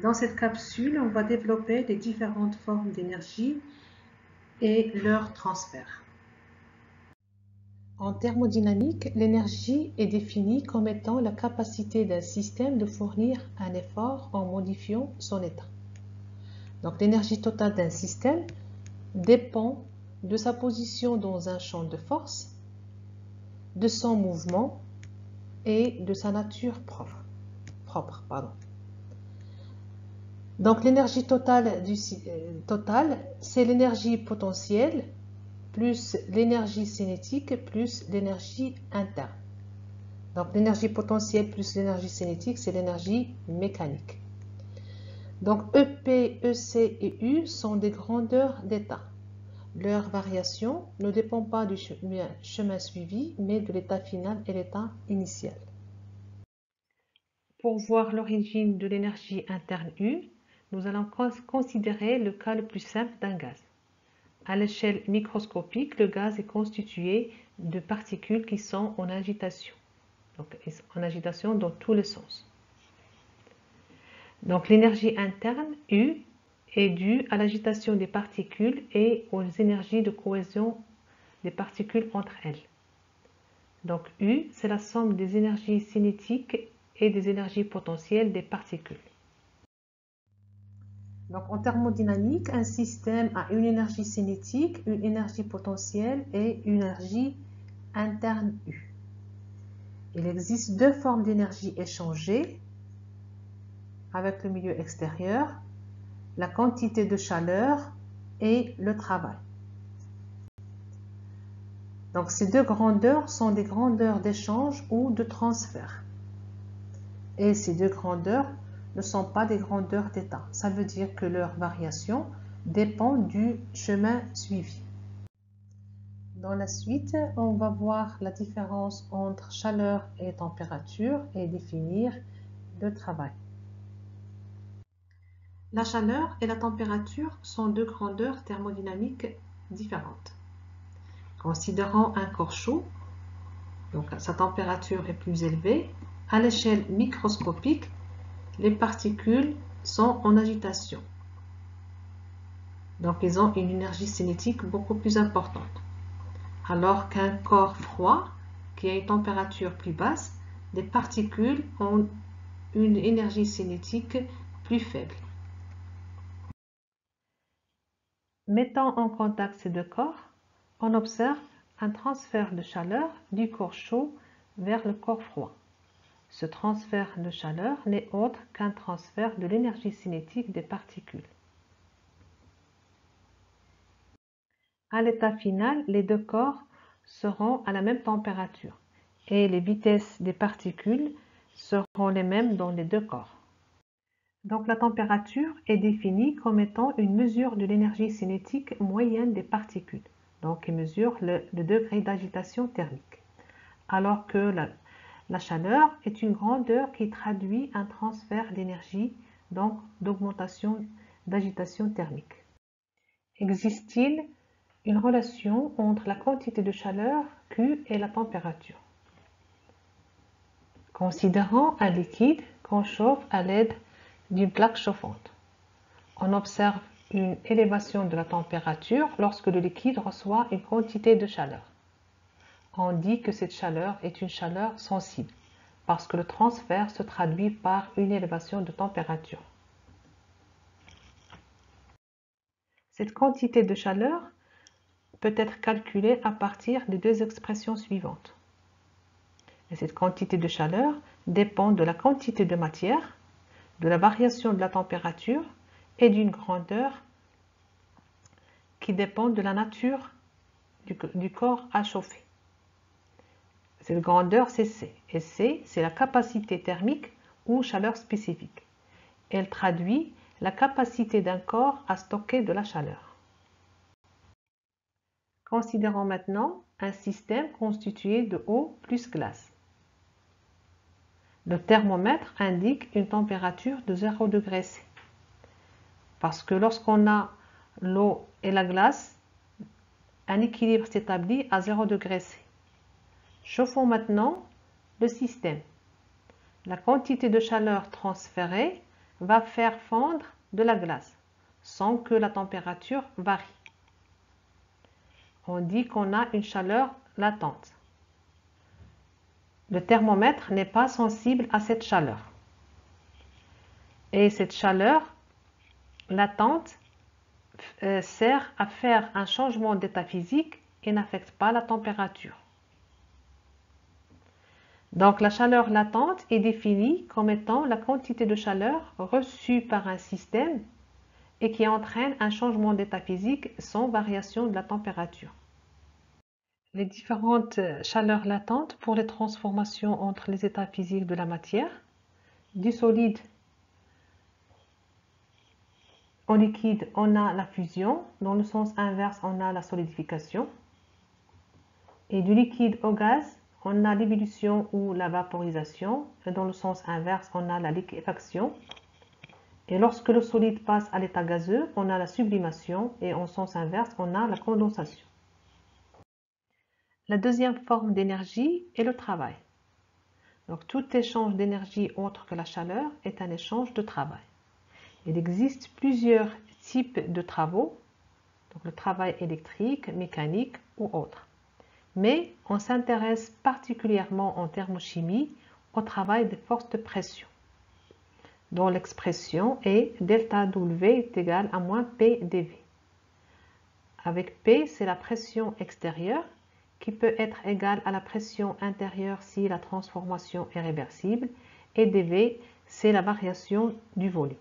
Dans cette capsule, on va développer les différentes formes d'énergie et leur transfert. En thermodynamique, l'énergie est définie comme étant la capacité d'un système de fournir un effort en modifiant son état. Donc l'énergie totale d'un système dépend de sa position dans un champ de force, de son mouvement et de sa nature propre. Donc l'énergie totale, c'est l'énergie potentielle plus l'énergie cinétique plus l'énergie interne. Donc l'énergie potentielle plus l'énergie cinétique, c'est l'énergie mécanique. Donc EP, EC et U sont des grandeurs d'état. Leur variation ne dépend pas du chemin suivi, mais de l'état final et l'état initial. Pour voir l'origine de l'énergie interne U, nous allons considérer le cas le plus simple d'un gaz. À l'échelle microscopique, le gaz est constitué de particules qui sont en agitation. Donc, en agitation dans tous les sens. Donc, l'énergie interne, U, est due à l'agitation des particules et aux énergies de cohésion des particules entre elles. Donc, U, c'est la somme des énergies cinétiques et des énergies potentielles des particules. Donc, en thermodynamique, un système a une énergie cinétique, une énergie potentielle et une énergie interne U. Il existe deux formes d'énergie échangée avec le milieu extérieur, la quantité de chaleur et le travail. Donc, ces deux grandeurs sont des grandeurs d'échange ou de transfert. Et ces deux grandeurs ne sont pas des grandeurs d'état. Ça veut dire que leur variation dépend du chemin suivi. Dans la suite, on va voir la différence entre chaleur et température et définir le travail. La chaleur et la température sont deux grandeurs thermodynamiques différentes. Considérons un corps chaud, donc sa température est plus élevée. À l'échelle microscopique, les particules sont en agitation. Donc, ils ont une énergie cinétique beaucoup plus importante. Alors qu'un corps froid, qui a une température plus basse, les particules ont une énergie cinétique plus faible. Mettant en contact ces deux corps, on observe un transfert de chaleur du corps chaud vers le corps froid. Ce transfert de chaleur n'est autre qu'un transfert de l'énergie cinétique des particules. À l'état final, les deux corps seront à la même température et les vitesses des particules seront les mêmes dans les deux corps. Donc la température est définie comme étant une mesure de l'énergie cinétique moyenne des particules. Donc elle mesure le degré d'agitation thermique. Alors que la chaleur est une grandeur qui traduit un transfert d'énergie, donc d'augmentation d'agitation thermique. Existe-t-il une relation entre la quantité de chaleur Q et la température? Considérons un liquide qu'on chauffe à l'aide d'une plaque chauffante. On observe une élévation de la température lorsque le liquide reçoit une quantité de chaleur. On dit que cette chaleur est une chaleur sensible parce que le transfert se traduit par une élévation de température. Cette quantité de chaleur peut être calculée à partir des deux expressions suivantes. Et cette quantité de chaleur dépend de la quantité de matière, de la variation de la température et d'une grandeur qui dépend de la nature du corps à chauffer. Cette grandeur, c'est C. Et C, c'est la capacité thermique ou chaleur spécifique. Elle traduit la capacité d'un corps à stocker de la chaleur. Considérons maintenant un système constitué de eau plus glace. Le thermomètre indique une température de 0 degré C. Parce que lorsqu'on a l'eau et la glace, un équilibre s'établit à 0 degré C. Chauffons maintenant le système. La quantité de chaleur transférée va faire fondre de la glace sans que la température varie. On dit qu'on a une chaleur latente. Le thermomètre n'est pas sensible à cette chaleur. Et cette chaleur latente sert à faire un changement d'état physique et n'affecte pas la température. Donc la chaleur latente est définie comme étant la quantité de chaleur reçue par un système et qui entraîne un changement d'état physique sans variation de la température. Les différentes chaleurs latentes pour les transformations entre les états physiques de la matière, du solide en liquide, on a la fusion, dans le sens inverse, on a la solidification. Et du liquide au gaz, on a l'ébullition ou la vaporisation, et dans le sens inverse, on a la liquéfaction. Et lorsque le solide passe à l'état gazeux, on a la sublimation, et en sens inverse, on a la condensation. La deuxième forme d'énergie est le travail. Donc tout échange d'énergie autre que la chaleur est un échange de travail. Il existe plusieurs types de travaux, donc le travail électrique, mécanique ou autre. Mais on s'intéresse particulièrement en thermochimie au travail des forces de pression, dont l'expression est delta W est égal à moins P dV. Avec P, c'est la pression extérieure qui peut être égale à la pression intérieure si la transformation est réversible, et dV, c'est la variation du volume.